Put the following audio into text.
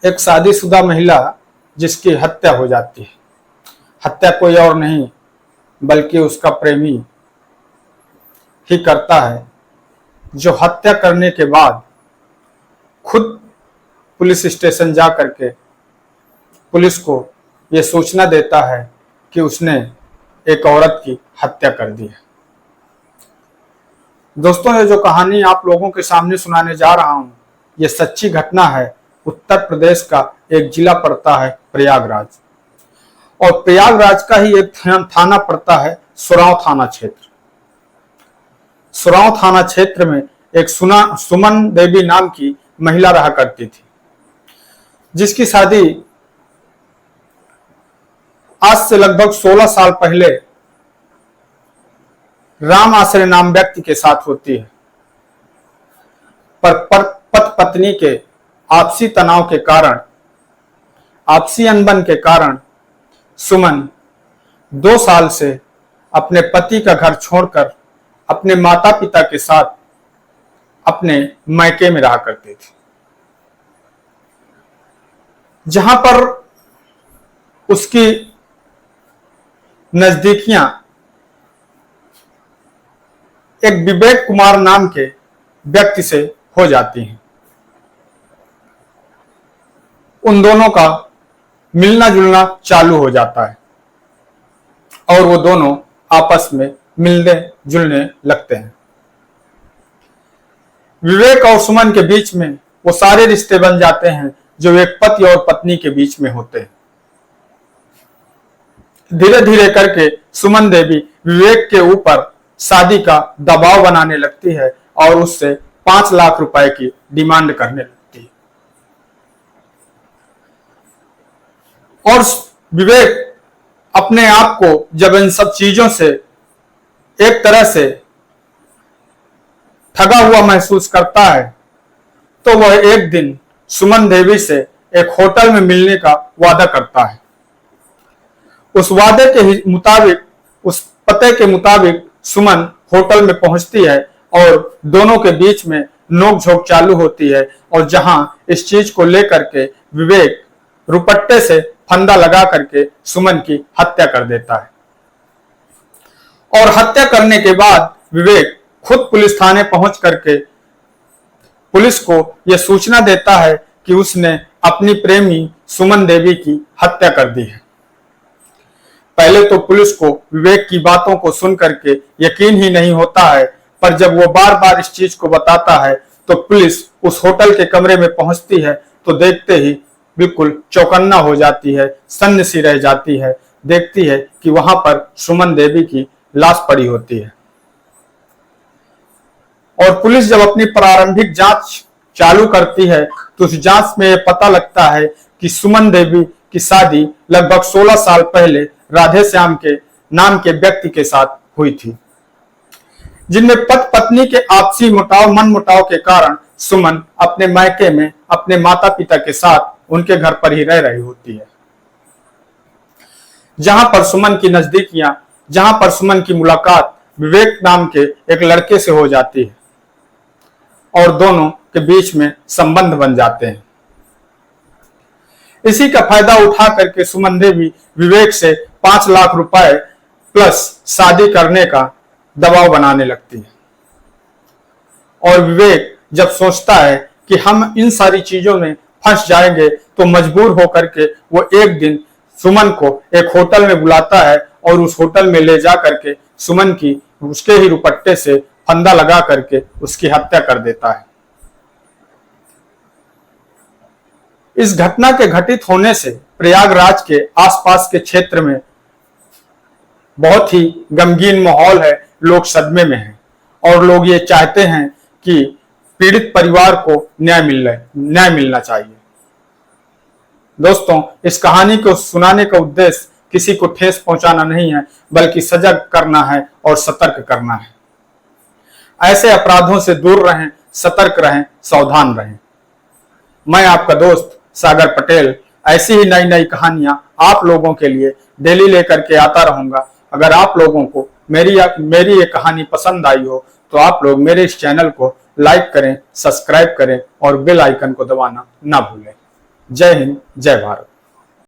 एक शादीशुदा महिला जिसकी हत्या हो जाती है। हत्या कोई और नहीं बल्कि उसका प्रेमी ही करता है, जो हत्या करने के बाद खुद पुलिस स्टेशन जा करके पुलिस को यह सूचना देता है कि उसने एक औरत की हत्या कर दी है। दोस्तों, ये जो कहानी आप लोगों के सामने सुनाने जा रहा हूं, ये सच्ची घटना है। उत्तर प्रदेश का एक जिला पड़ता है प्रयागराज, और प्रयागराज का ही एक थाना पड़ता है सुरांव थाना क्षेत्र। सुरांव थाना क्षेत्र में एक सुमन देवी नाम की महिला रहा करती थी, जिसकी शादी आज से लगभग 16 साल पहले राम आश्रय नाम व्यक्ति के साथ होती है। पर पति पत्नी के आपसी तनाव के कारण, आपसी अनबन के कारण सुमन 2 साल से अपने पति का घर छोड़कर अपने माता पिता के साथ अपने मायके में रहा करती थी, जहां पर उसकी नजदीकियां एक विवेक कुमार नाम के व्यक्ति से हो जाती हैं। उन दोनों का मिलना जुलना चालू हो जाता है और वो दोनों आपस में मिलने जुलने लगते हैं। विवेक और सुमन के बीच में वो सारे रिश्ते बन जाते हैं जो एक पति और पत्नी के बीच में होते हैं। धीरे धीरे करके सुमन देवी विवेक के ऊपर शादी का दबाव बनाने लगती है और उससे 5 लाख रुपए की डिमांड करने लगती है। और विवेक अपने आप को जब इन सब चीजों से एक तरह से ठगा हुआ महसूस करता है, तो वह एक दिन सुमन देवी से एक होटल में मिलने का वादा करता है। उस वादे के मुताबिक, उस पते के मुताबिक सुमन होटल में पहुंचती है और दोनों के बीच में नोकझोंक चालू होती है। और जहां इस चीज को लेकर के विवेक रुपट्टे से फंदा लगा करके सुमन की हत्या कर देता है। और हत्या करने के बाद विवेक खुद पुलिस थाने पहुंच करके पुलिस को यह सूचना देता है कि उसने अपनी प्रेमी सुमन देवी की हत्या कर दी है। पहले तो पुलिस को विवेक की बातों को सुन करके यकीन ही नहीं होता है, पर जब वो बार बार इस चीज को बताता है तो पुलिस उस होटल के कमरे में पहुंचती है तो देखते ही बिल्कुल चौकन्ना हो जाती है, सन्न सी रह जाती है। देखती है कि वहां पर सुमन देवी की लाश पड़ी होती है। और पुलिस जब अपनी प्रारंभिक जांच चालू करती है तो उस जांच में यह पता लगता है कि सुमन देवी की शादी लगभग 16 साल पहले राधे श्याम के नाम के व्यक्ति के साथ हुई थी, जिनमें पति पत्नी के आपसी मन मुटाव के कारण सुमन अपने मायके में अपने माता पिता के साथ उनके घर पर ही रह रही होती है। जहां पर सुमन की नजदीकियां, जहां पर सुमन की मुलाकात विवेक नाम के एक लड़के से हो जाती है और दोनों के बीच में संबंध बन जाते हैं। इसी का फायदा उठा करके सुमन देवी विवेक से 5 लाख रुपए प्लस शादी करने का दबाव बनाने लगती है। और विवेक जब सोचता है कि हम इन सारी चीजों में फंस जाएंगे तो मजबूर होकर के वो एक दिन सुमन को एक होटल में बुलाता है और उस होटल में ले जा करके सुमन की उसके ही रुपट्टे से फंदा लगा करके उसकी हत्या कर देता है। इस घटना के घटित होने से प्रयागराज के आसपास के क्षेत्र में बहुत ही गमगीन माहौल है, लोग सदमे में हैं और लोग ये चाहते हैं कि पीड़ित परिवार को न्याय मिलना चाहिए। दोस्तों, इस कहानी को सुनाने का उद्देश्य किसी को ठेस पहुंचाना नहीं है, बल्कि सजग करना है और सतर्क करना है। ऐसे अपराधों से दूर रहें, सतर्क रहें, सावधान रहें। मैं आपका दोस्त सागर पटेल ऐसी ही नई नई कहानियां आप लोगों के लिए डेली लेकर के आता रहूंगा। अगर आप लोगों को मेरी ये कहानी पसंद आई हो तो आप लोग मेरे इस चैनल को लाइक करें, सब्सक्राइब करें और बेल आइकन को दबाना ना भूलें। जय हिंद, जय भारत।